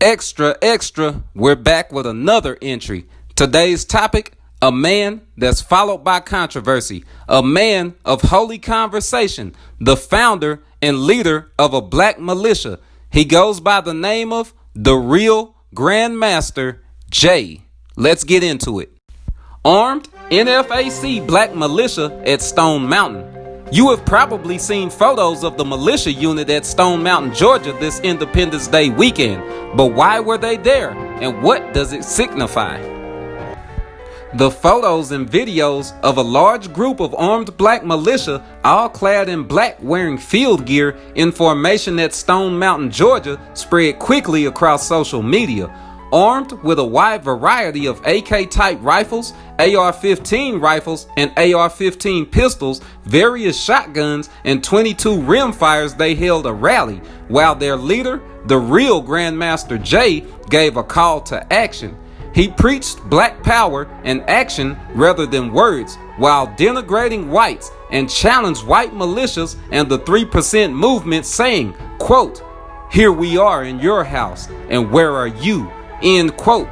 Extra, extra, we're back with another entry. Today's topic, a man that's followed by controversy, a man of holy conversation, the founder and leader of a black militia. He goes by the name of the real Grandmaster Jay. Let's get into it. Armed NFAC black militia at Stone Mountain. You have probably seen photos of the militia unit at Stone Mountain, Georgia this Independence Day weekend. But why were they there, and what does it signify? The photos and videos of a large group of armed black militia, all clad in black wearing field gear in formation at Stone Mountain, Georgia, spread quickly across social media. Armed with a wide variety of AK-type rifles, AR-15 rifles, and AR-15 pistols, various shotguns, and 22 rimfires, they held a rally, while their leader, the real Grandmaster Jay, gave a call to action. He preached black power and action rather than words, while denigrating whites, and challenged white militias and the 3% movement, saying, quote, "Here we are in your house, and where are you?" End quote.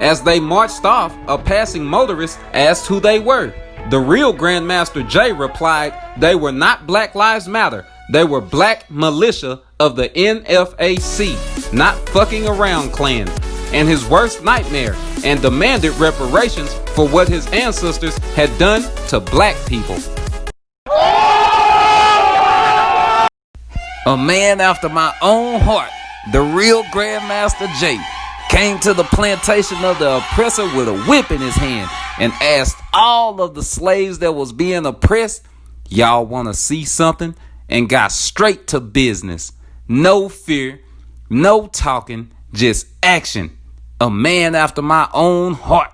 As they marched off, a passing motorist asked who they were. The real Grandmaster Jay replied they were not Black Lives Matter. They were black militia of the NFAC, not fucking around clan, and his worst nightmare, and demanded reparations for what his ancestors had done to black people. A man after my own heart, the real Grandmaster Jay, came to the plantation of the oppressor with a whip in his hand and asked all of the slaves that was being oppressed, "Y'all want to see something?" and got straight to business. No fear, no talking, just action. A man after my own heart.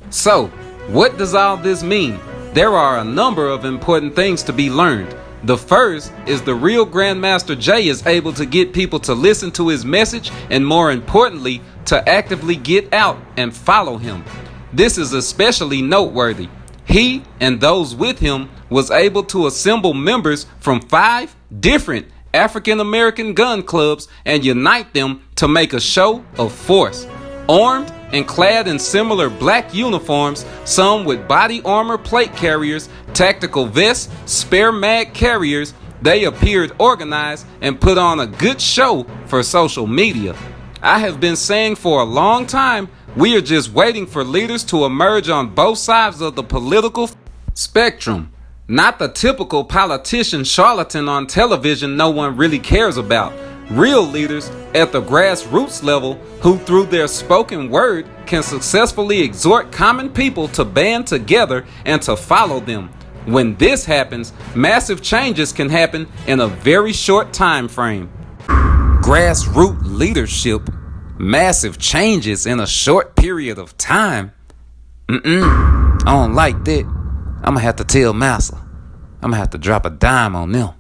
So, what does all this mean? There are a number of important things to be learned. The first is the real Grandmaster Jay is able to get people to listen to his message and, more importantly, to actively get out and follow him. This is especially noteworthy. He and those with him was able to assemble members from 5 different African American gun clubs and unite them to make a show of force. Armed and clad in similar black uniforms, some with body armor plate carriers, tactical vests, spare mag carriers, they appeared organized and put on a good show for social media. I have been saying for a long time, we are just waiting for leaders to emerge on both sides of the political spectrum. Not the typical politician charlatan on television no one really cares about. Real leaders at the grassroots level who through their spoken word can successfully exhort common people to band together and to follow them. When this happens, massive changes can happen in a very short time frame. Grassroots leadership, massive changes in a short period of time. I don't like that. I'm gonna have to tell Massa. I'm gonna have to drop a dime on them.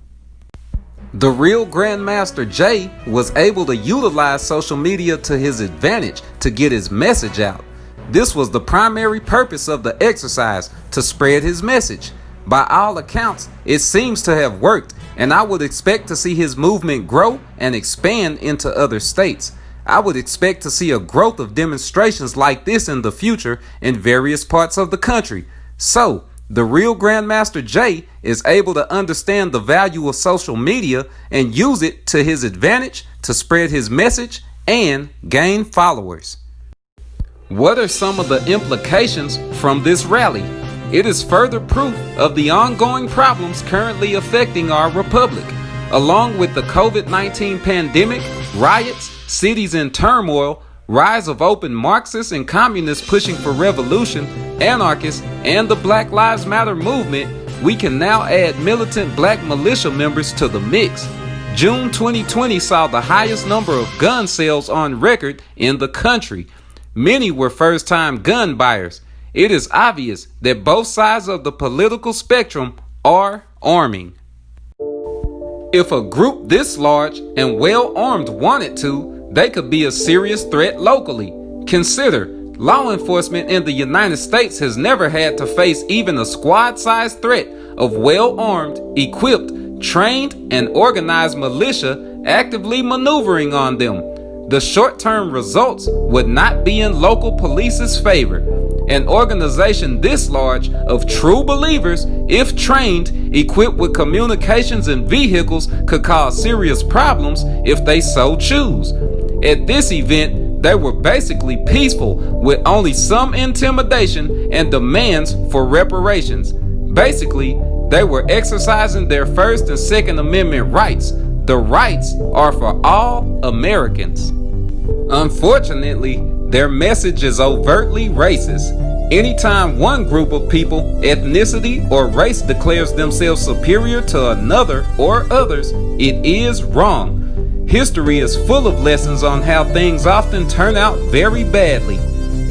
The real Grandmaster Jay was able to utilize social media to his advantage to get his message out. This was the primary purpose of the exercise, to spread his message. By all accounts, it seems to have worked, and I would expect to see his movement grow and expand into other states. I would expect to see a growth of demonstrations like this in the future in various parts of the country. So, the real Grandmaster Jay is able to understand the value of social media and use it to his advantage to spread his message and gain followers. What are some of the implications from this rally? It is further proof of the ongoing problems currently affecting our republic. Along with the COVID-19 pandemic, riots, cities in turmoil, rise of open Marxists and communists pushing for revolution, anarchists, and the Black Lives Matter movement, we can now add militant black militia members to the mix. June 2020 saw the highest number of gun sales on record in the country. Many were first-time gun buyers. It is obvious that both sides of the political spectrum are arming. If a group this large and well-armed wanted to, they could be a serious threat locally. Consider, law enforcement in the United States has never had to face even a squad-sized threat of well-armed, equipped, trained, and organized militia actively maneuvering on them. the short-term results would not be in local police's favor. An organization this large of true believers, if trained, equipped with communications and vehicles, could cause serious problems if they so choose. At this event, they were basically peaceful, with only some intimidation and demands for reparations. Basically, they were exercising their First and Second Amendment rights. The rights are for all Americans. Unfortunately, their message is overtly racist. Anytime one group of people, ethnicity, or race declares themselves superior to another or others, it is wrong. History is full of lessons on how things often turn out very badly.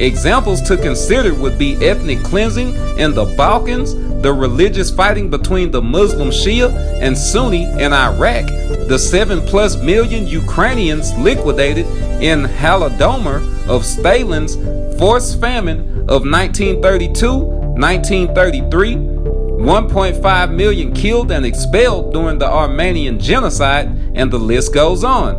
Examples to consider would be ethnic cleansing in the Balkans, the religious fighting between the Muslim Shia and Sunni in Iraq, the 7+ million Ukrainians liquidated in Holodomor of Stalin's forced famine of 1932-1933, 1.5 million killed and expelled during the Armenian genocide, and the list goes on.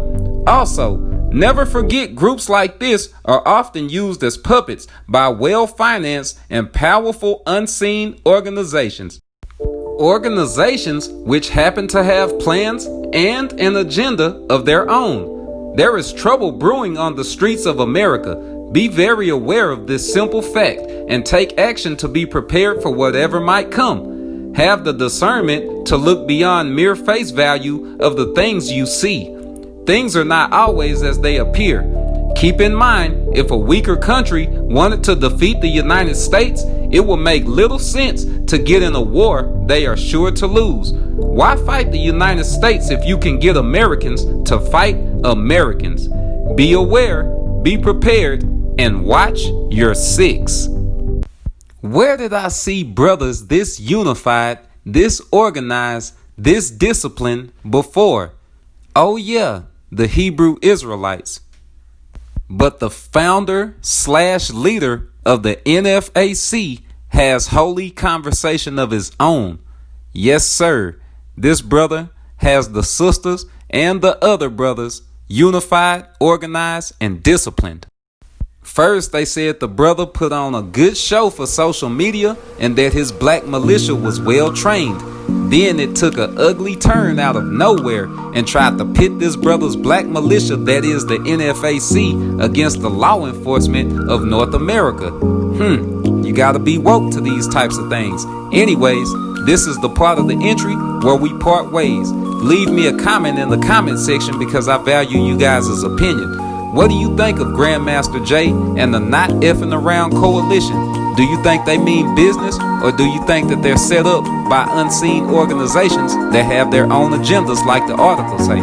Also, never forget groups like this are often used as puppets by well-financed and powerful unseen organizations. Organizations which happen to have plans and an agenda of their own. There is trouble brewing on the streets of America. Be very aware of this simple fact and take action to be prepared for whatever might come. Have the discernment to look beyond mere face value of the things you see. Things are not always as they appear. Keep in mind, if a weaker country wanted to defeat the United States, it will make little sense to get in a war they are sure to lose. Why fight the United States if you can get Americans to fight Americans? Be aware, be prepared, and watch your six. Where did I see brothers this unified, this organized, this disciplined before? Oh yeah, the Hebrew Israelites. But the founder/leader of the NFAC has holy conversation of his own. Yes, sir. This brother has the sisters and the other brothers unified, organized, and disciplined. First, they said the brother put on a good show for social media and that his black militia was well trained. Then it took an ugly turn out of nowhere and tried to pit this brother's black militia, that is the NFAC, against the law enforcement of North America. You gotta be woke to these types of things. Anyways, this is the part of the entry where we part ways. Leave me a comment in the comment section because I value you guys' opinion. What do you think of Grandmaster Jay and the Not Effing Around Coalition? Do you think they mean business, or do you think that they're set up by unseen organizations that have their own agendas like the article say?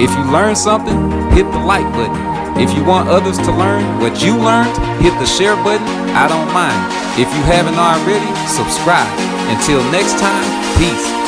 If you learned something, hit the like button. If you want others to learn what you learned, hit the share button. I don't mind. If you haven't already, subscribe. Until next time, peace.